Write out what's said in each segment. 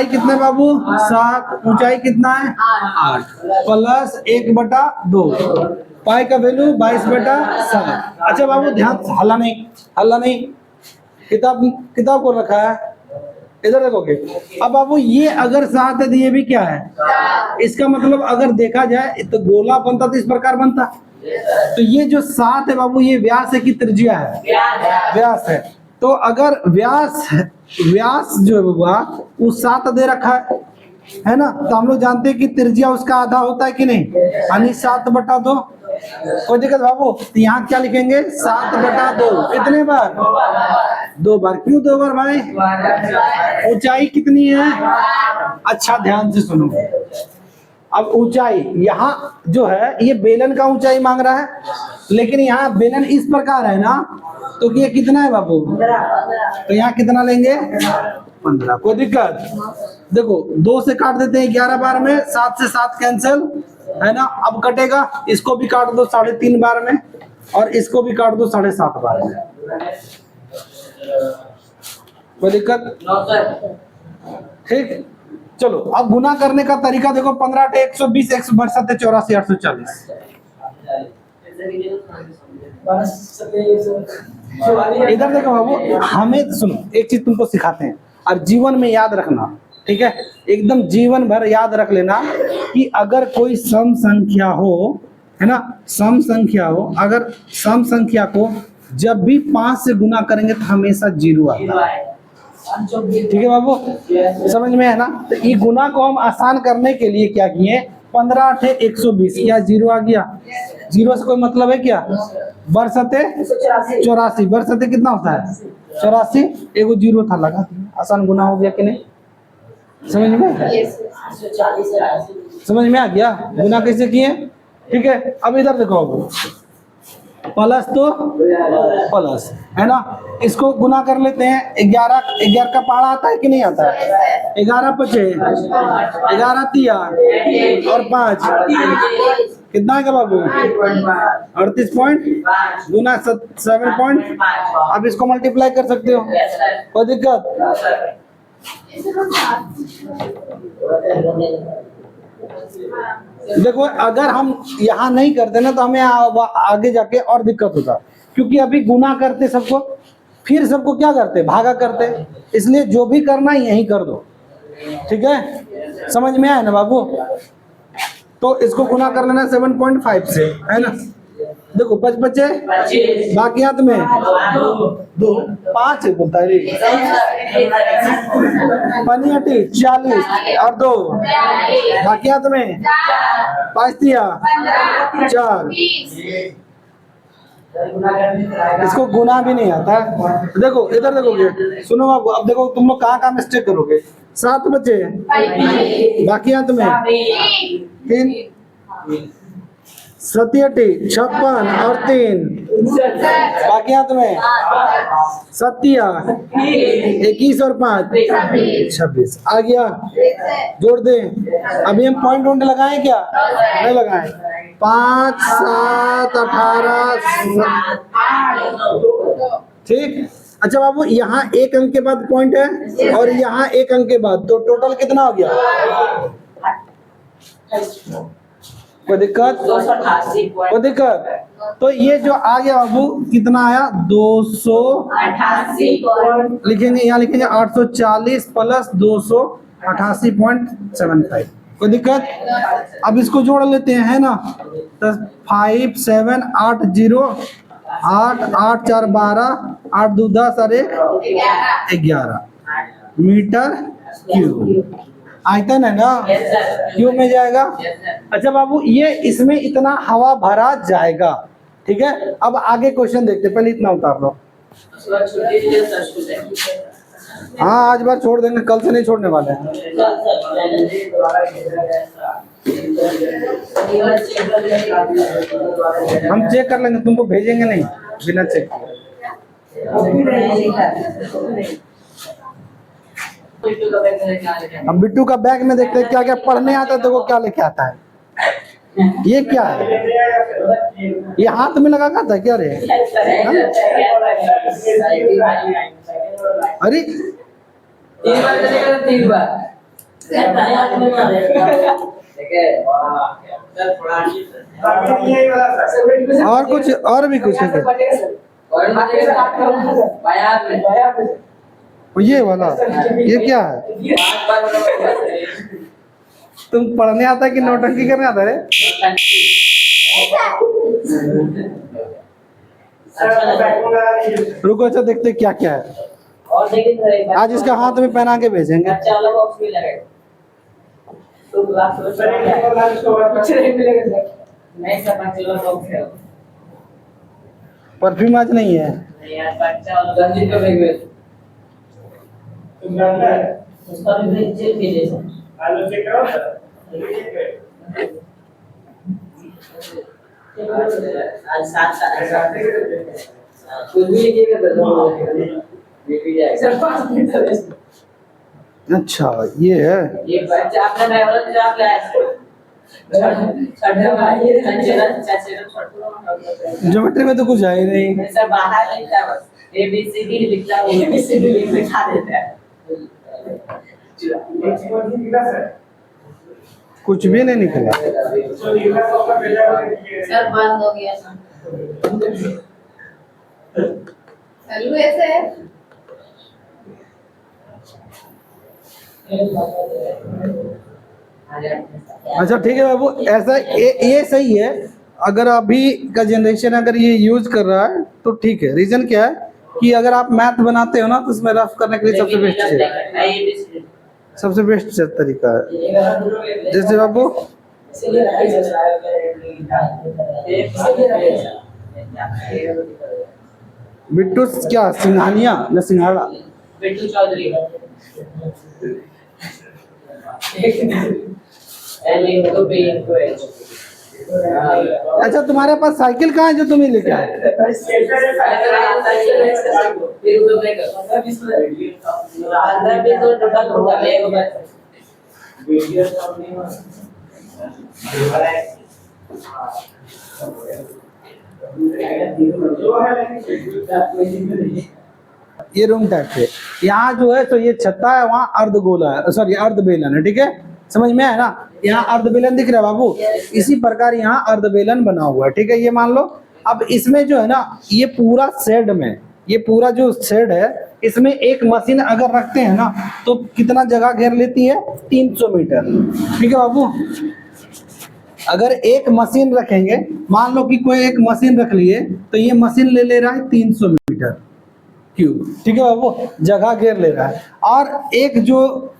कितना है बाबू? 7। ऊंचाई कितना है? 8 प्लस 1/2। पाई का वैल्यू 22/7। अच्छा बाबू ध्यान, हल्ला नहीं, हल्ला नहीं, किताब को रखा है, इधर देखोगे। अब बाबू ये अगर 7 है तो ये भी क्या है? इसका मतलब अगर देखा जाए तो गोला बनता तो इस प्रकार बनता। तो ये जो 7 है बाबू, ये व्यास है कि त्रिज्या है? व्यास है। तो अगर व्यास जो है बाबा वो 7 दे रखा है ना, तो हम लोग जानते हैं कि त्रिज्या उसका आधा होता है कि नहीं, यानी 7/2। कोई दिक्कत बाबू? तो यहाँ क्या लिखेंगे? 7/2। कितने बार? 2 बार। क्यों 2 बार भाई? ऊंचाई कितनी है? अच्छा ध्यान से सुनो। अब ऊंचाई यहाँ जो है ये बेलन का ऊंचाई मांग रहा है, लेकिन यहाँ बेलन इस प्रकार है ना, तो ये कितना है बाबू? तो यहाँ कितना लेंगे? 15। कोई दिक्कत? देखो 2 से काट देते हैं 11 बार में, 7 से 7 कैंसिल है ना। अब कटेगा, इसको भी काट दो 3.5 बार में, और इसको भी काट दो 7.5 बार में। कोई दिक्कत? ठीक, चलो अब गुना करने का तरीका देखो। 15 × 120, 162, 84, 840। इधर देखो बाबू, हमें सुनो एक चीज तुमको सिखाते हैं और जीवन में याद रखना, ठीक है? एकदम जीवन भर याद रख लेना कि अगर कोई सम संख्या हो, है ना, सम संख्या हो, अगर सम संख्या को जब भी 5 से गुना करेंगे तो हमेशा 0 आता है। ठीक है बाबू, समझ में है ना? तो ये गुना को हम आसान करने के लिए क्या किए? 15 × 120, या 0 आ गया। 0 से कोई मतलब है क्या? बरसते 84। बरसते कितना होता है? 84। एगो 0 था, लगा आसान गुना हो गया कि नहीं? समझ में? समझ में आ गया गुना कैसे किए? ठीक है, अब इधर देखो बाबू, प्लस तो प्लस है ना, इसको गुना कर लेते हैं। 11 का पहाड़ा आता है कि नहीं आता है? 11 × 5 11 × 3 और 5 कितना है बाबू? 38 पॉइंट गुना 7 पॉइंट। अब इसको मल्टीप्लाई कर सकते हो, कोई दिक्कत? देखो अगर हम यहाँ नहीं करते ना तो हमें आगे जाके और दिक्कत होता, क्योंकि अभी गुना करते सबको, फिर सबको क्या करते? भागा करते। इसलिए जो भी करना है यहीं कर दो, ठीक है? समझ में आया ना बाबू? तो इसको गुना कर लेना 7.5 से, है ना। देखो 5 बचे, बाकी हाथ में 2 5 बोलता है 40 और 2 बाकी हाथ में 5 4। इसको गुना भी नहीं आता। देखो इधर देखोगे, सुनो बाबू, अब देखो तुम लोग कहाँ मिस्टेक करोगे। 7 बचे, बाकी हाथ में 3 37 56 और 3 बाकी हाथ में 27 21 और 5 26 आ गया। जोड़ दे। अभी हम पॉइंट लगाएं क्या? नहीं लगाएं। 5 7 18 ठीक। अच्छा बाबू, यहाँ 1 अंक के बाद पॉइंट है और यहाँ 1 अंक के बाद, तो टोटल कितना हो गया? कोई दिक्कत? कोई दिक्कत? तो ये जो आ गया बाबू कितना आया? 288 लिखेंगे, यहाँ लिखेंगे 840 प्लस 288.75। कोई दिक्कत? अब इसको जोड़ लेते हैं, है ना। तो 5 7 8 0 8 8 4 12 8 2 10 और 1 11 मीटर क्यूब। आयतन है ना, क्यूब में जाएगा। अच्छा बाबू, ये इसमें इतना हवा भरा जाएगा, ठीक है। अब आगे क्वेश्चन देखते, पहले इतना उतार लो। हाँ आज बार छोड़ देंगे, कल से नहीं छोड़ने वाले हैं। हम चेक कर लेंगे, तुमको भेजेंगे नहीं बिना चेक किए। हम बिट्टू का बैग में देखते हैं क्या क्या पढ़ने आता है। देखो क्या लेके आता है। ये क्या है? ये हाथ में लगा था क्या रे? अरे 3 बार और कुछ और भी कुछ है क्या? ये वाला ये क्या है? तुम पढ़ने आता है कि नौटंकी करने आता है रे? रुको अच्छा देखते क्या क्या है। और देखिए आज इसका हाथ में पहना के भेजेंगे। अच्छा अलग बॉक्स में लगे तो ग्लास कुछ नहीं मिलेगा सर। नहीं सर बच्चा वाला बॉक्स है। परफ्यूम आज नहीं है। नहीं यार बच्चा वाला गंजी का बैग है। उसका भी चेक कीजिए सर। आलू चेक करो सर। आज सात कुछ भी लिखिएगा सर। सर 5 मिनट है। अच्छा ये है। ये बच्चा आपने ड्राइवर जो आप लाए छठे भाई चाचे ज्योमेट्री में तो कुछ है ही नहीं। सर बाहर लिखता है बस ABCD लिखता है ABCD लिखा देता है। कुछ भी नहीं निकला। सर बंद हो गया सर। चालू ऐसे है। अच्छा ठीक है बाबू ऐसा ये सही है। अगर अभी का जनरेशन अगर ये यूज कर रहा है तो ठीक है। रीजन क्या है कि अगर आप मैथ बनाते हो ना तो उसमें रफ करने के लिए सबसे बेस्ट है, सबसे बेस्ट तरीका है। जैसे बाबू बिट्टू क्या सिंघानिया न सिंघाड़ा? बिट्टू चौधरी अच्छा तुम्हारे पास साइकिल कहाँ है जो तुम्हें लेके आए? ये रूम टाइप है। यहाँ जो है तो ये छत्ता है, वहाँ अर्धगोला है, सॉरी अर्धबेलन है। ठीक है समझ में है ना? यहाँ अर्धबेलन दिख रहा है बाबू, इसी प्रकार यहाँ अर्धबेलन बना हुआ है। ठीक है ये मान लो। अब इसमें जो है ना ये पूरा शेड में, ये पूरा जो शेड है इसमें एक मशीन अगर रखते हैं ना तो कितना जगह घेर लेती है? 300 मीटर। ठीक है बाबू। अगर एक मशीन रखेंगे, मान लो कि कोई एक मशीन रख लिए तो ये मशीन ले रहा है 300 मीटर क्यूब। ठीक है बाबू, जगह घेर ले रहा है। और एक जो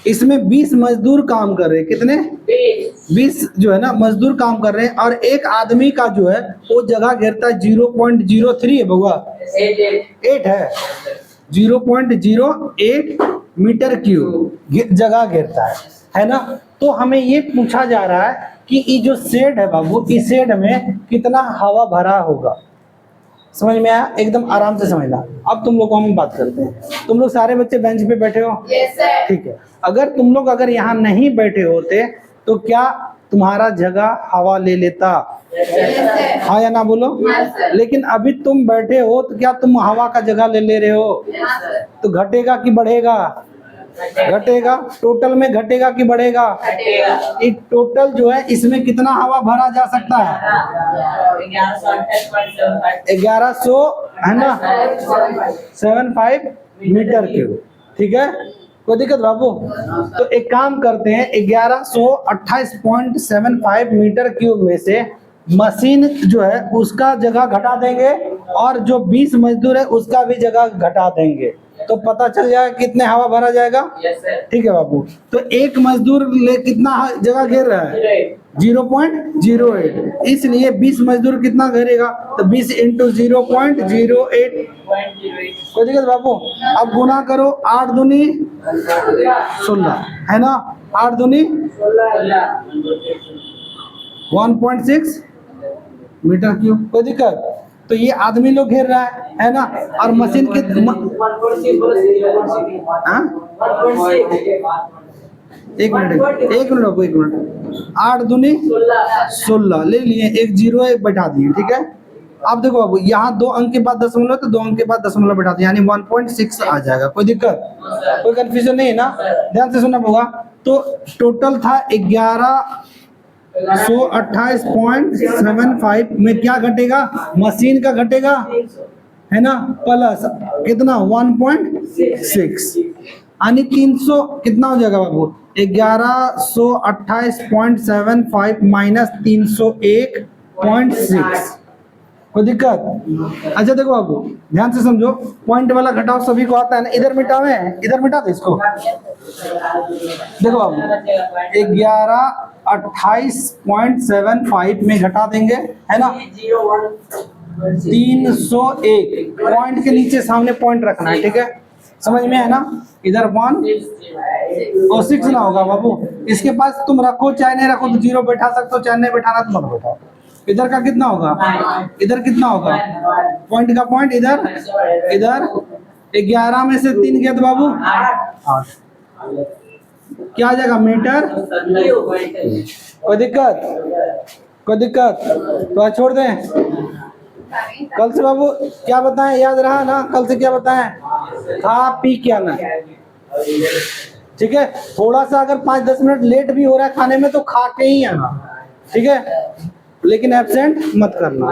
इसमें 20 मजदूर काम कर रहे हैं, कितने? 20 जो है ना मजदूर काम कर रहे हैं। और एक आदमी का जो है वो जगह घेरता है 0.03 है बउआ, 8 है, 0.08 मीटर क्यूब जगह घेरता है ना? तो हमें ये पूछा जा रहा है कि ये जो शेड है बाबू, इस शेड में कितना हवा भरा होगा। समझ में आया? एकदम आराम से समझना। अब तुम लोग को हम बात करते हैं। तुम लोग सारे बच्चे बेंच पे बैठे हो? Yes sir. ठीक है। अगर तुम लोग अगर यहाँ नहीं बैठे होते तो क्या तुम्हारा जगह हवा ले लेता? हाँ या ना बोलो? लेकिन अभी तुम बैठे हो तो क्या तुम हवा का जगह ले रहे हो? तो घटेगा कि बढ़ेगा? घटेगा। टोटल में घटेगा कि बढ़ेगा? एक टोटल जो है इसमें कितना हवा भरा जा सकता है? 1100 है ना, 75 मीटर क्यूब। ठीक है कोई दिक्कत बाबू? तो एक काम करते हैं, 1128.75 मीटर क्यूब में से मशीन जो है उसका जगह घटा देंगे और जो 20 मजदूर है उसका भी जगह घटा देंगे, तो पता चल जाएगा कितने हवा भरा जाएगा। ठीक है बाबू। तो एक मजदूर कितना जगह घेर रहा है? 0.08, इसलिए 20 मजदूर कितना घेरेगा? तो 20 × 0.08। कोई दिक्कत बाबू? अब गुना करो, 8 दूनी 16 है ना, 8 दूनी 1.6 मीटर क्यूब। कोई दिक्कत? तो ये आदमी लोग घेर रहा है ना? और मशीन के एक मिनट 8 दूनी 16 ले लिए, एक 0 बैठा दिए। ठीक है। अब देखो बाबू यहाँ 2 अंक के बाद दशमलव, तो 2 अंक के बाद दशमलव बैठा दिए, यानी 1.6 आ जाएगा। कोई दिक्कत? कोई कंफ्यूजन नहीं है ना? ध्यान से सुनना होगा। तो टोटल था 1128.75 में क्या घटेगा, मशीन का घटेगा, है ना, प्लस कितना 1.6 यानी 300 कितना हो जाएगा बाबू, 1128.75 माइनस 301.6। कोई दिक्कत? अच्छा देखो बाबू ध्यान से समझो, पॉइंट वाला घटाव सभी को आता है ना, इधर मिटावे, इधर मिटा दे इसको। देखो बाबू 1128.75 में घटा देंगे, है ना, 301 पॉइंट के नीचे सामने पॉइंट रखना है, ठीक है, समझ में है ना। इधर 1 और 6 ना होगा बाबू, इसके पास तुम रखो चाहे नहीं रखो, तो 0 बैठा सकते हो, चाहे नहीं बैठाना तो मत बैठाओ। इधर का कितना होगा, इधर कितना होगा, पॉइंट का पॉइंट इधर, इधर 11 में से 3 गया तो बाबू 8, क्या आ जाएगा मीटर। कोई दिक्कत, कोई दिक्कत तो आज छोड़ दें। कल से बाबू क्या बताएं, याद रहा ना, कल से क्या बताएं, खा पी के आना, ठीक है। थोड़ा सा अगर 5-10 मिनट लेट भी हो रहा है खाने में तो खा के ही आना, ठीक है, लेकिन एब्सेंट मत करना।